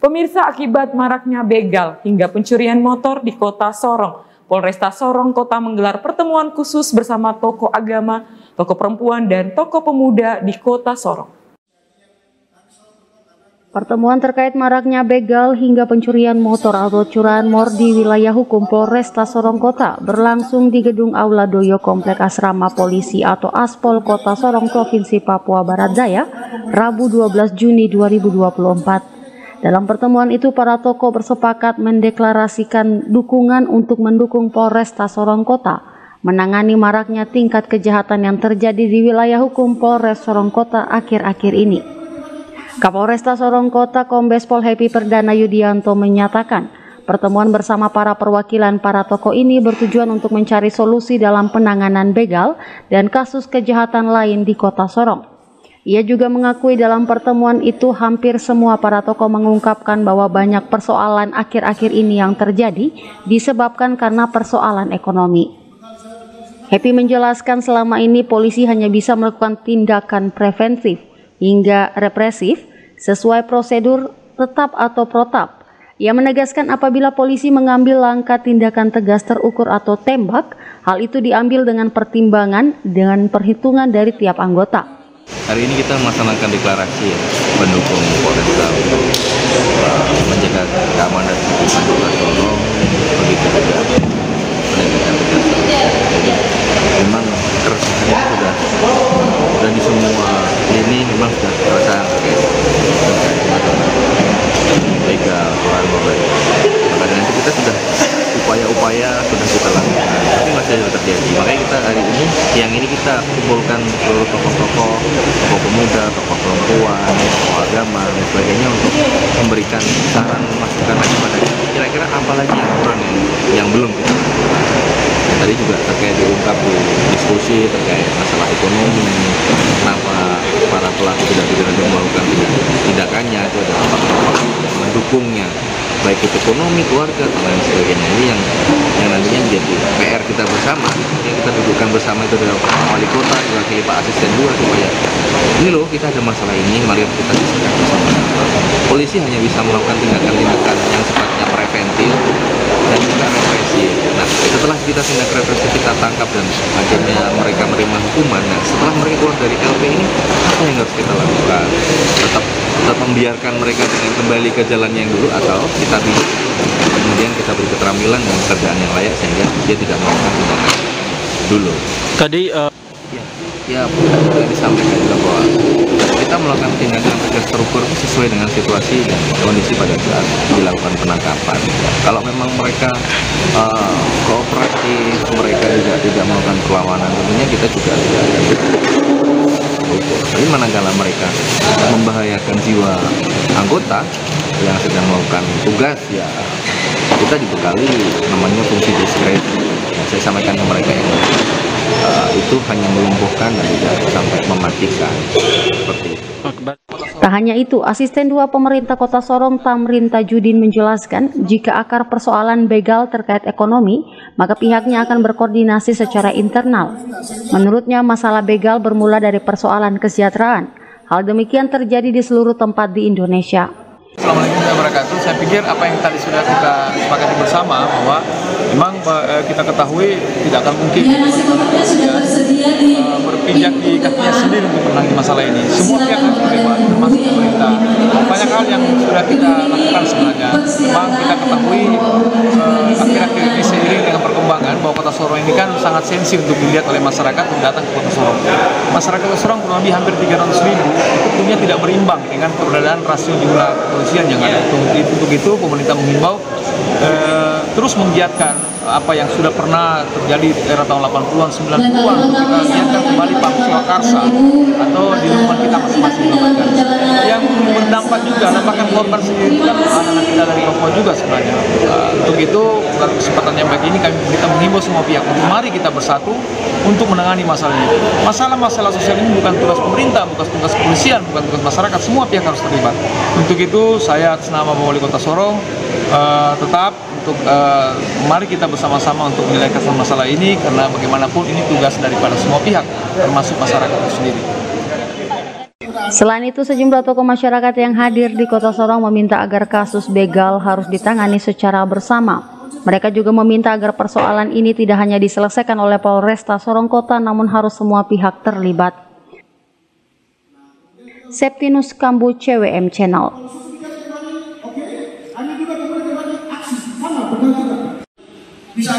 Pemirsa, akibat maraknya begal hingga pencurian motor di Kota Sorong, Polresta Sorong Kota menggelar pertemuan khusus bersama tokoh agama, tokoh perempuan, dan tokoh pemuda di Kota Sorong. Pertemuan terkait maraknya begal hingga pencurian motor atau curanmor di wilayah hukum Polresta Sorong Kota berlangsung di Gedung Aula Doyo Komplek Asrama Polisi atau Aspol Kota Sorong Provinsi Papua Barat Daya, Rabu 12 Juni 2024. Dalam pertemuan itu, para tokoh bersepakat mendeklarasikan dukungan untuk mendukung Polresta Sorong Kota menangani maraknya tingkat kejahatan yang terjadi di wilayah hukum Polres Sorong Kota akhir-akhir ini. Kapolresta Sorong Kota Kombes Pol Happy Perdana Yudianto menyatakan, pertemuan bersama para perwakilan para tokoh ini bertujuan untuk mencari solusi dalam penanganan begal dan kasus kejahatan lain di Kota Sorong. Ia juga mengakui dalam pertemuan itu hampir semua para tokoh mengungkapkan bahwa banyak persoalan akhir-akhir ini yang terjadi disebabkan karena persoalan ekonomi. Happy menjelaskan selama ini polisi hanya bisa melakukan tindakan preventif hingga represif sesuai prosedur tetap atau protap. Ia menegaskan apabila polisi mengambil langkah tindakan tegas terukur atau tembak, hal itu diambil dengan pertimbangan dengan perhitungan dari tiap anggota. Hari ini kita melaksanakan deklarasi pendukung Polresta untuk menjaga keamanan di Kota Sorong, begitu juga penegakan tegas. Jadi memang keresahan itu sudah di semua lini memang sudah terasa terkait begal, curanmor. Maka dengan itu kita sudah upaya-upaya sudah kita lakukan, tapi masih ada terjadi. Makanya kita hari ini, siang ini kita kumpulkan seluruh tokoh-tokoh, tokoh pemuda, tokoh perempuan, tokoh agama, dan sebagainya untuk memberikan saran, masukan lagi pada kira-kira apa lagi yang kurang yang belum kita lakukan. Tadi juga terkait diungkap di diskusi terkait masalah ekonomi, kenapa para pelaku tidak melakukan tindakannya, itu ada faktor-faktor yang mendukungnya, baik itu ekonomi, keluarga, dan lain sebagainya. Ini yang nantinya menjadi PR kita bersama, yang kita dudukkan bersama itu adalah Pak Wali Kota, diwakili Pak Asisten 2, supaya ini loh kita ada masalah ini, mari kita selesaikan bersama. Polisi hanya bisa melakukan tindakan-tindakan yang sifatnya preventif dan juga represif. Nah, setelah kita tindak represif, kita tangkap dan akhirnya mereka menerima hukuman. Nah, setelah mereka keluar dari LP ini, apa yang harus kita lakukan? Tetap membiarkan mereka dengan kembali ke jalan yang dulu, atau kita bidik, kemudian kita beri keterampilan dan pekerjaan yang layak sehingga dia tidak melakukan tindakan dulu. Tadi ya disampaikan juga bahwa kita melakukan tindakan tegas terukur sesuai dengan situasi dan kondisi pada saat dilakukan penangkapan. Kalau memang mereka kooperatif, mereka juga tidak melakukan perlawanan, tentunya kita juga tidak akan terukur. Tapi manakala mereka membahayakan jiwa anggota yang sedang melakukan tugas, ya kita dibekali namanya fungsi diskresi. Saya sampaikan ke mereka yang itu hanya melumpuhkan dan tidak sampai mematikan, seperti itu. Tak hanya itu, Asisten 2 Pemerintah Kota Sorong Tamrin Tajudin menjelaskan jika akar persoalan begal terkait ekonomi, maka pihaknya akan berkoordinasi secara internal. Menurutnya, masalah begal bermula dari persoalan kesejahteraan. Hal demikian terjadi di seluruh tempat di Indonesia. Assalamualaikum warahmatullahi wabarakatuh. Saya pikir apa yang tadi sudah kita sepakati bersama bahwa memang kita ketahui tidak akan mungkin berpijak di kakinya sendiri untuk menangani masalah ini. Semua pihak harus terlibat, termasuk pemerintah. Banyak hal yang sudah kita lakukan sebenarnya. Memang kita ketahui akhir-akhir ini seiring dengan perkembangan bahwa Kota Sorong ini kan sangat sensitif untuk dilihat oleh masyarakat yang datang ke Kota Sorong. Masyarakat Kota Sorong kurang lebih hampir 300.000, tentunya tidak berimbang dengan keberadaan rasio jumlah kepolisian yang ada. Untuk itu pemerintah mengimbau terus menggiatkan apa yang sudah pernah terjadi di era tahun 80-an, 90-an, untuk kita giatkan kembali Pamswa Karsa atau di rumah kita masing-masing. Yang berdampak juga, bahkan korban sendiri kan anak-anak kita dari Papua juga sebenarnya. Untuk itu, dalam kesempatan yang baik ini kita mengimbau semua pihak untuk mari kita bersatu untuk menangani masalah ini. Masalah-masalah sosial ini bukan tugas pemerintah, bukan tugas kepolisian, bukan tugas masyarakat, semua pihak harus terlibat. Untuk itu, saya atas nama Wali Kota Sorong tetap untuk mari kita bersama-sama untuk menyelesaikan masalah ini, karena bagaimanapun ini tugas daripada semua pihak, termasuk masyarakat itu sendiri. Selain itu, sejumlah tokoh masyarakat yang hadir di Kota Sorong meminta agar kasus begal harus ditangani secara bersama. Mereka juga meminta agar persoalan ini tidak hanya diselesaikan oleh Polresta Sorong Kota, namun harus semua pihak terlibat. Septinus Kambu, CWM Channel. Bisa